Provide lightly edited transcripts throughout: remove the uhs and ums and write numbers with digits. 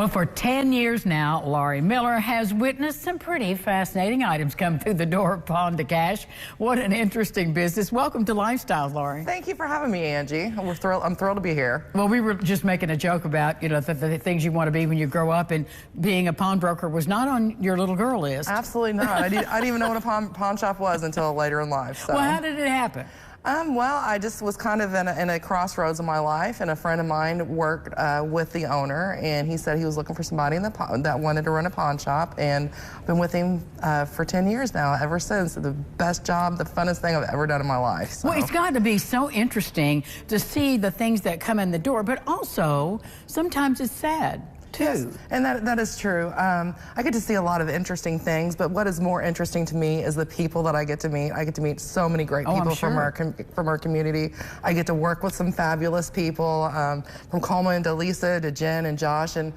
Well, for 10 years now, Laurie Miller has witnessed some pretty fascinating items come through the door of Pawn to Cash. What an interesting business. Welcome to Lifestyles, Laurie. Thank you for having me, Angie. I'm thrilled to be here. Well, we were just making a joke about, the things you want to be when you grow up, and being a pawnbroker was not on your little girl list. Absolutely not. I didn't even know what a pawn shop was until later in life. So. Well, how did it happen? Well, I just was kind of in a crossroads in my life, and a friend of mine worked with the owner, and he said he was looking for somebody that wanted to run a pawn shop, and I've been with him for 10 years now, ever since. The best job, the funnest thing I've ever done in my life. So. Well, it's got to be so interesting to see the things that come in the door, but also sometimes it's sad. Yes, and that is true. I get to see a lot of interesting things, but what is more interesting to me is the people that I get to meet. I get to meet so many great people from our community. I get to work with some fabulous people, from Coleman to Lisa to Jen and Josh and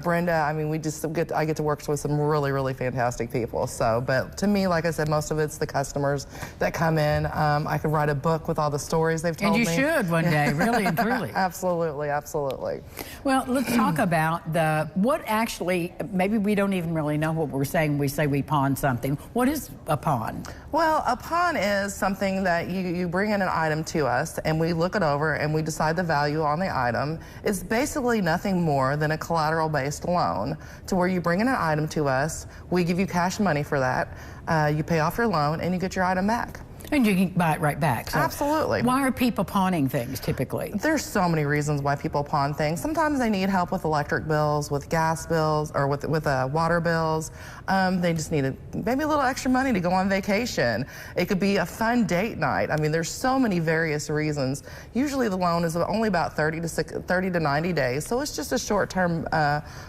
Brenda. I mean, I get to work with some really, really fantastic people. So, but to me, like I said, most of it's the customers that come in. I could write a book with all the stories they've told me. And you should one day, really and truly. Absolutely, absolutely. Well, let's talk about what actually, maybe we don't even really know what we're saying when we say we pawn something. What is a pawn? Well, a pawn is something that you bring in an item to us, and we look it over and we decide the value on the item. It's basically nothing more than a collateral-based loan, to where you bring in an item to us, we give you cash money for that, you pay off your loan, and you get your item back. And you can buy it right back. So absolutely. Why are people pawning things typically? There's so many reasons why people pawn things. Sometimes they need help with electric bills, with gas bills, or with water bills. They just need maybe a little extra money to go on vacation. It could be a fun date night. I mean, there's so many various reasons. Usually the loan is only about 30 to 90 days, so it's just a short-term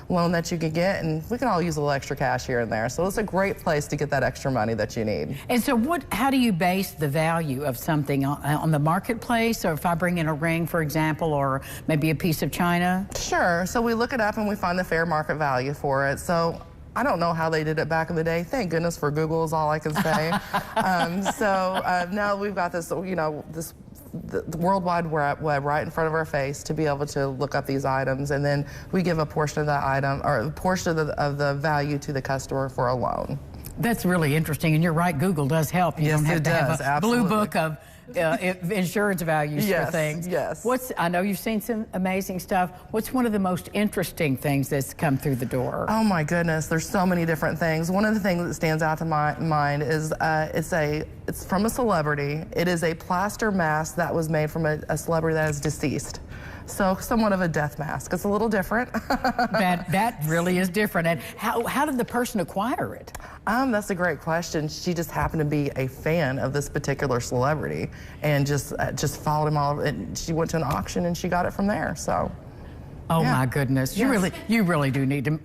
loan that you can get, and we can all use a little extra cash here and there. So it's a great place to get that extra money that you need. And so how do you base the value of something on the marketplace, or if I bring in a ring, for example, or maybe a piece of china? Sure. So we look it up and we find the fair market value for it. So I don't know how they did it back in the day. Thank goodness for Google is all I can say. Now we've got this, the World Wide Web right in front of our face to be able to look up these items, and then we give a portion of that item, or a portion of the value to the customer for a loan. That's really interesting, and you're right, Google does help. You don't have to have a blue book of insurance values for things. Yes. I know you've seen some amazing stuff. What's one of the most interesting things that's come through the door? Oh my goodness, there's so many different things. One of the things that stands out to my mind is it's from a celebrity. It is a plaster mask that was made from a celebrity that is deceased. So somewhat of a death mask. It's a little different. That really is different. And how did the person acquire it? That's a great question. She just happened to be a fan of this particular celebrity and just followed him all over. And she went to an auction and she got it from there. So. Oh my goodness! Yes. You really do need to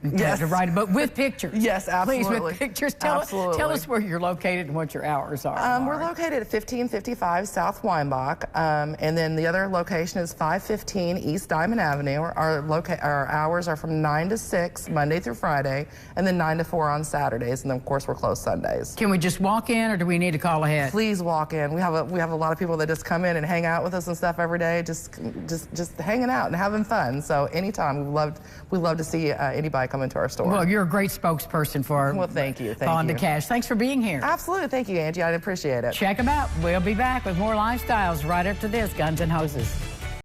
write a book with pictures. Yes, absolutely. Please, with pictures. Tell us where you're located and what your hours are. We're located at 1555 South Weinbach, and then the other location is 515 East Diamond Avenue. Our hours are from 9 to 6 Monday through Friday, and then 9 to 4 on Saturdays, and then of course we're closed Sundays. Can we just walk in, or do we need to call ahead? Please walk in. We have a lot of people that just come in and hang out with us and stuff every day, just hanging out and having fun. So anytime, we love to see anybody come into our store. Well, you're a great spokesperson for thank you. Pawn to Cash. Thanks for being here. Absolutely. Thank you, Angie. I appreciate it. Check them out. We'll be back with more Lifestyles right after this, Guns and Hoses.